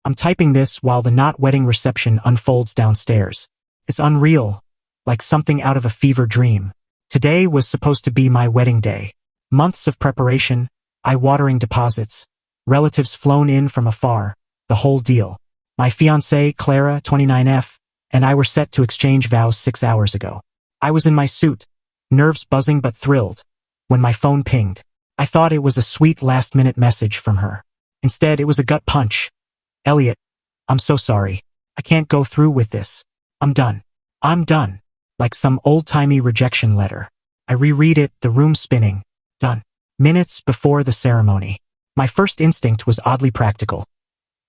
I'm typing this while the not wedding reception unfolds downstairs. It's unreal, like something out of a fever dream. Today was supposed to be my wedding day. Months of preparation, eye-watering deposits, relatives flown in from afar, the whole deal. My fiancée, Clara, 29F, and I were set to exchange vows 6 hours ago. I was in my suit, nerves buzzing but thrilled, when my phone pinged. I thought it was a sweet last-minute message from her. Instead, it was a gut punch. Elliot, I'm so sorry. I can't go through with this. I'm done. I'm done. Like some old-timey rejection letter. I reread it, the room spinning. Done. Minutes before the ceremony. My first instinct was oddly practical.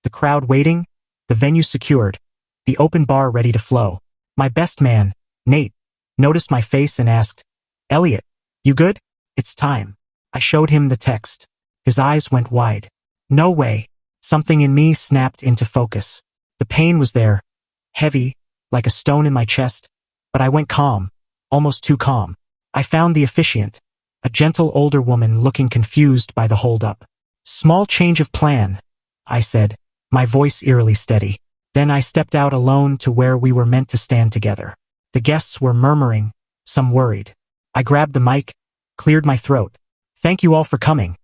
The crowd waiting, the venue secured, the open bar ready to flow. My best man, Nate, noticed my face and asked, Elliot, you good? It's time. I showed him the text. His eyes went wide. No way. Something in me snapped into focus. The pain was there, heavy, like a stone in my chest, but I went calm, almost too calm. I found the officiant, a gentle older woman looking confused by the hold-up. Small change of plan, I said, my voice eerily steady. Then I stepped out alone to where we were meant to stand together. The guests were murmuring, some worried. I grabbed the mic, cleared my throat. Thank you all for coming,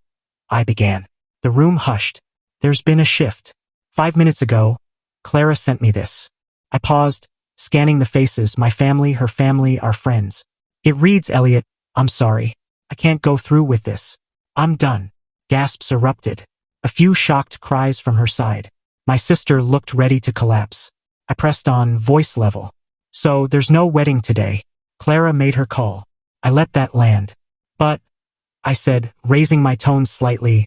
I began. The room hushed. There's been a shift. 5 minutes ago, Clara sent me this. I paused, scanning the faces, my family, her family, our friends. It reads, Elliot, I'm sorry. I can't go through with this. I'm done. Gasps erupted. A few shocked cries from her side. My sister looked ready to collapse. I pressed on, voice level. So there's no wedding today. Clara made her call. I let that land. But, I said, raising my tone slightly,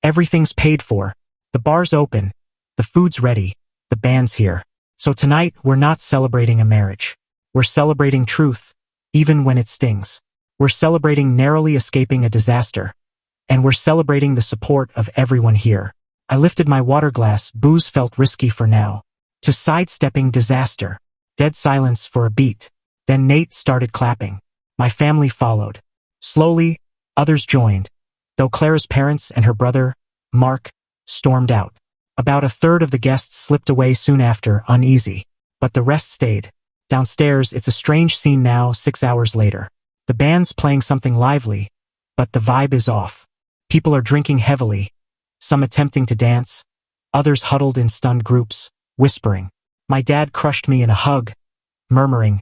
everything's paid for. The bar's open. The food's ready. The band's here. So tonight, we're not celebrating a marriage. We're celebrating truth, even when it stings. We're celebrating narrowly escaping a disaster. And we're celebrating the support of everyone here. I lifted my water glass, booze felt risky for now. To sidestepping disaster. Dead silence for a beat. Then Nate started clapping. My family followed. Slowly, others joined. Though Clara's parents and her brother, Mark, stormed out. About a third of the guests slipped away soon after, uneasy. But the rest stayed. Downstairs, it's a strange scene now, 6 hours later. The band's playing something lively, but the vibe is off. People are drinking heavily, some attempting to dance, others huddled in stunned groups, whispering. My dad crushed me in a hug, murmuring,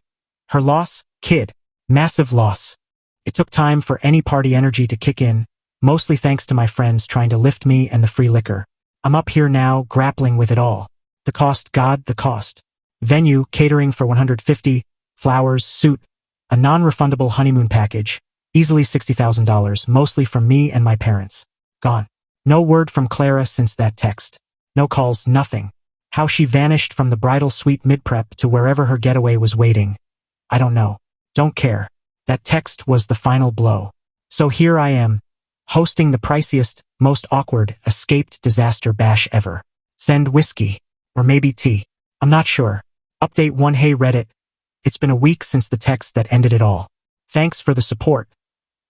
her loss, kid, massive loss. It took time for any party energy to kick in, mostly thanks to my friends trying to lift me and the free liquor. I'm up here now, grappling with it all. The cost, God, the cost. Venue, catering for 150, flowers, suit, a non-refundable honeymoon package, easily $60,000, mostly from me and my parents. Gone. No word from Clara since that text. No calls, nothing. How she vanished from the bridal suite mid-prep to wherever her getaway was waiting. I don't know. Don't care. That text was the final blow. So here I am, hosting the priciest, most awkward, escaped disaster bash ever. Send whiskey. Or maybe tea. I'm not sure. Update 1. Hey Reddit. It's been a week since the text that ended it all. Thanks for the support.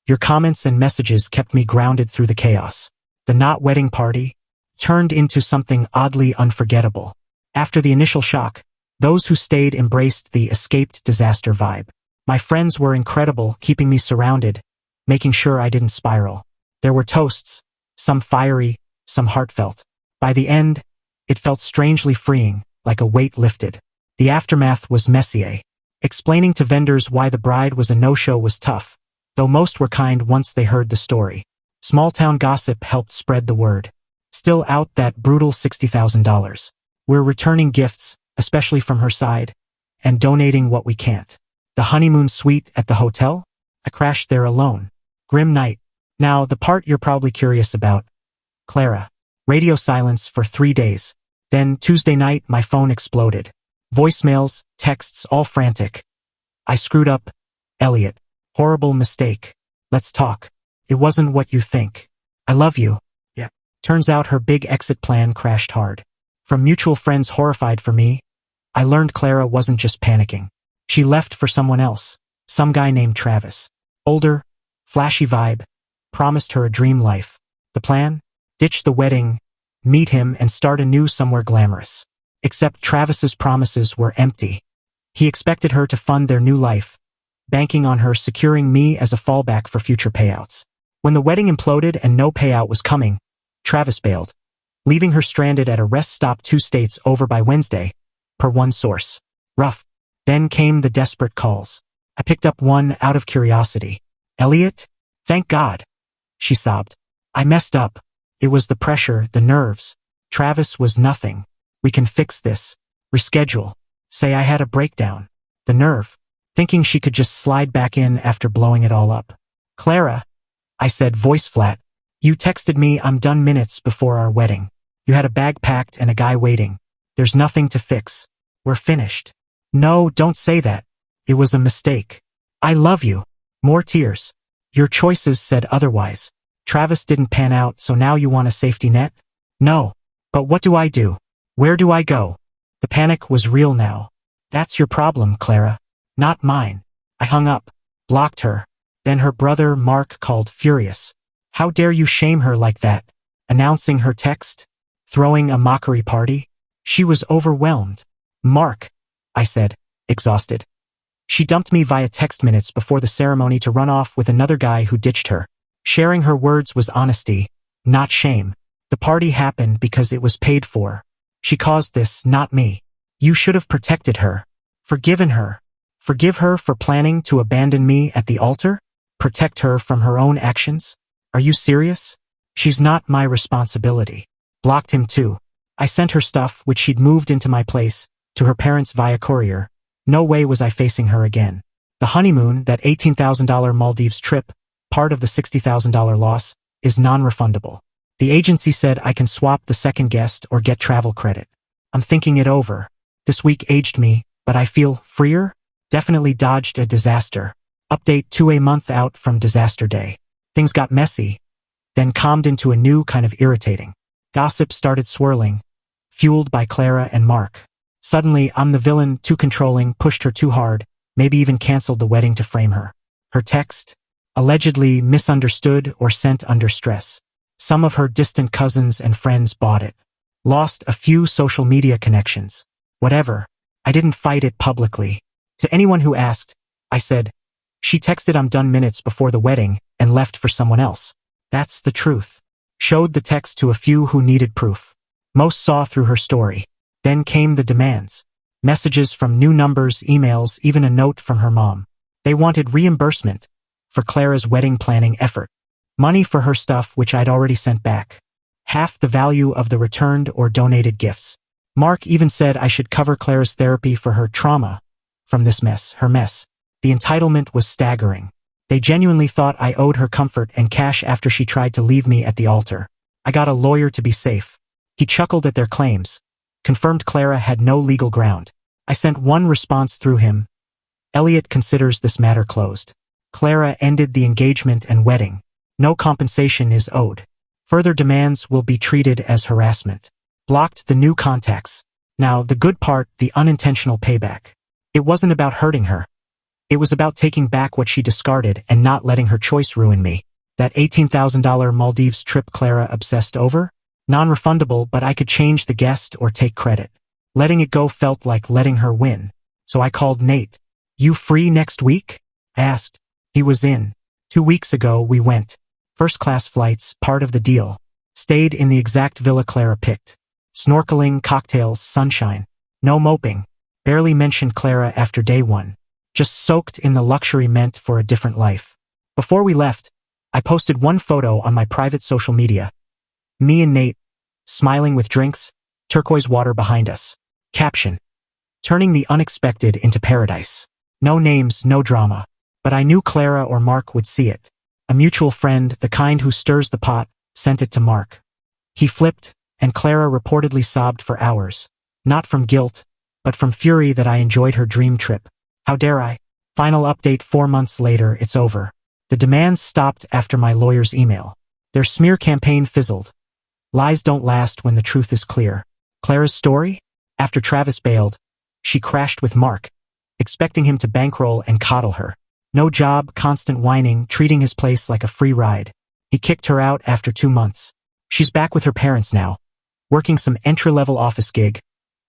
Your comments and messages kept me grounded through the chaos. The not wedding party turned into something oddly unforgettable. After the initial shock, those who stayed embraced the escaped disaster vibe. My friends were incredible, keeping me surrounded, making sure I didn't spiral. There were toasts, some fiery, some heartfelt. By the end, it felt strangely freeing, like a weight lifted. The aftermath was messy. Explaining to vendors why the bride was a no-show was tough, though most were kind once they heard the story. Small-town gossip helped spread the word. Still out that brutal $60,000. We're returning gifts, especially from her side, and donating what we can't. The honeymoon suite at the hotel? I crashed there alone. Grim night. Now, the part you're probably curious about. Clara. Radio silence for 3 days. Then, Tuesday night, my phone exploded. Voicemails, texts, all frantic. I screwed up. Elliot. Horrible mistake. Let's talk. It wasn't what you think. I love you. Yeah. Turns out her big exit plan crashed hard. From mutual friends horrified for me, I learned Clara wasn't just panicking. She left for someone else. Some guy named Travis. Older, flashy vibe. Promised her a dream life. The plan? Ditch the wedding, meet him, and start anew somewhere glamorous. Except Travis's promises were empty. He expected her to fund their new life, banking on her securing me as a fallback for future payouts. When the wedding imploded and no payout was coming, Travis bailed, leaving her stranded at a rest stop 2 states over by Wednesday, per one source. Rough. Then came the desperate calls. I picked up one out of curiosity. "Elliot? Thank God," she sobbed. "I messed up. It was the pressure, the nerves. Travis was nothing. We can fix this. Reschedule. Say I had a breakdown. The nerve. Thinking she could just slide back in after blowing it all up. Clara," I said, voice flat, "you texted me I'm done minutes before our wedding. You had a bag packed and a guy waiting. There's nothing to fix. We're finished." "No, don't say that. It was a mistake. I love you." More tears. "Your choices said otherwise. Travis didn't pan out, so now you want a safety net?" "No. But what do I do? Where do I go?" The panic was real now. "That's your problem, Clara. Not mine." I hung up, blocked her. Then her brother Mark called, furious. "How dare you shame her like that? Announcing her text? Throwing a mockery party?" She was overwhelmed. "Mark," I said, exhausted. "She dumped me via text minutes before the ceremony to run off with another guy who ditched her. Sharing her words was honesty, not shame. The party happened because it was paid for. She caused this, not me. You should have protected her. Forgiven her. Forgive her for planning to abandon me at the altar? Protect her from her own actions? Are you serious? She's not my responsibility." Blocked him too. I sent her stuff, which she'd moved into my place, to her parents via courier. No way was I facing her again. The honeymoon, that $18,000 Maldives trip, part of the $60,000 loss, is non-refundable. The agency said I can swap the second guest or get travel credit. I'm thinking it over. This week aged me, but I feel freer. Definitely dodged a disaster. Update 2 a month out from disaster day. Things got messy, then calmed into a new kind of irritating. Gossip started swirling, fueled by Clara and Mark. Suddenly, I'm the villain, too controlling, pushed her too hard, maybe even canceled the wedding to frame her. Her text? Allegedly misunderstood or sent under stress. Some of her distant cousins and friends bought it. Lost a few social media connections. Whatever. I didn't fight it publicly. To anyone who asked, I said, "She texted I'm done minutes before the wedding and left for someone else." That's the truth. Showed the text to a few who needed proof. Most saw through her story. Then came the demands. Messages from new numbers, emails, even a note from her mom. They wanted reimbursement for Clara's wedding planning effort. Money for her stuff which I'd already sent back. Half the value of the returned or donated gifts. Mark even said I should cover Clara's therapy for her trauma from this mess, her mess. The entitlement was staggering. They genuinely thought I owed her comfort and cash after she tried to leave me at the altar. I got a lawyer to be safe. He chuckled at their claims. Confirmed Clara had no legal ground. I sent one response through him. Elliot considers this matter closed. Clara ended the engagement and wedding. No compensation is owed. Further demands will be treated as harassment. Blocked the new contacts. Now, the good part, the unintentional payback. It wasn't about hurting her. It was about taking back what she discarded and not letting her choice ruin me. That $18,000 Maldives trip Clara obsessed over? Non-refundable, but I could change the guest or take credit. Letting it go felt like letting her win. So I called Nate. "You free next week?" I asked. He was in. 2 weeks ago we went. First-class flights, part of the deal. Stayed in the exact villa Clara picked. Snorkeling, cocktails, sunshine. No moping. Barely mentioned Clara after day one. Just soaked in the luxury meant for a different life. Before we left, I posted one photo on my private social media. Me and Nate, smiling with drinks, turquoise water behind us. Caption: turning the unexpected into paradise. No names, no drama. But I knew Clara or Mark would see it. A mutual friend, the kind who stirs the pot, sent it to Mark. He flipped, and Clara reportedly sobbed for hours. Not from guilt, but from fury that I enjoyed her dream trip. How dare I? Final update 4 months later, it's over. The demands stopped after my lawyer's email. Their smear campaign fizzled. Lies don't last when the truth is clear. Clara's story? After Travis bailed, she crashed with Mark, expecting him to bankroll and coddle her. No job, constant whining, treating his place like a free ride. He kicked her out after 2 months. She's back with her parents now. working some entry-level office gig,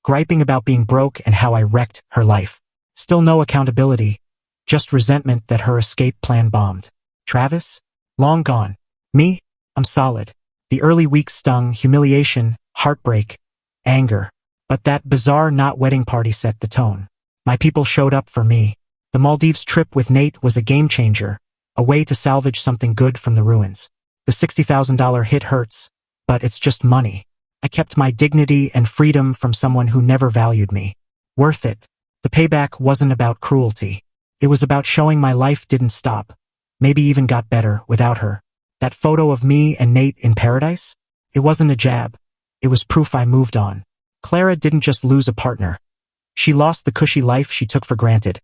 griping about being broke and how I wrecked her life. Still no accountability, just resentment that her escape plan bombed. Travis? Long gone. Me? I'm solid. The early weeks stung, humiliation, heartbreak, anger. But that bizarre not-wedding party set the tone. My people showed up for me. The Maldives trip with Nate was a game-changer, a way to salvage something good from the ruins. The $60,000 hit hurts, but it's just money. I kept my dignity and freedom from someone who never valued me. Worth it. The payback wasn't about cruelty. It was about showing my life didn't stop, maybe even got better without her. That photo of me and Nate in paradise? It wasn't a jab. It was proof I moved on. Clara didn't just lose a partner. She lost the cushy life she took for granted,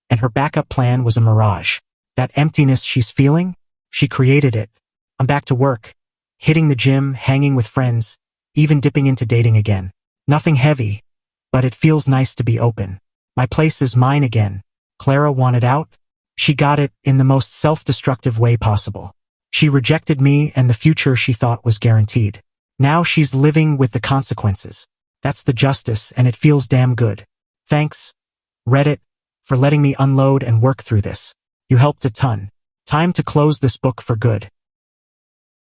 and her backup plan was a mirage. That emptiness she's feeling? She created it. I'm back to work, hitting the gym, hanging with friends, even dipping into dating again. Nothing heavy, but it feels nice to be open. My place is mine again. Clara wanted out. She got it in the most self-destructive way possible. She rejected me and the future she thought was guaranteed. Now she's living with the consequences. That's the justice, and it feels damn good. Thanks, Reddit, for letting me unload and work through this. You helped a ton. Time to close this book for good.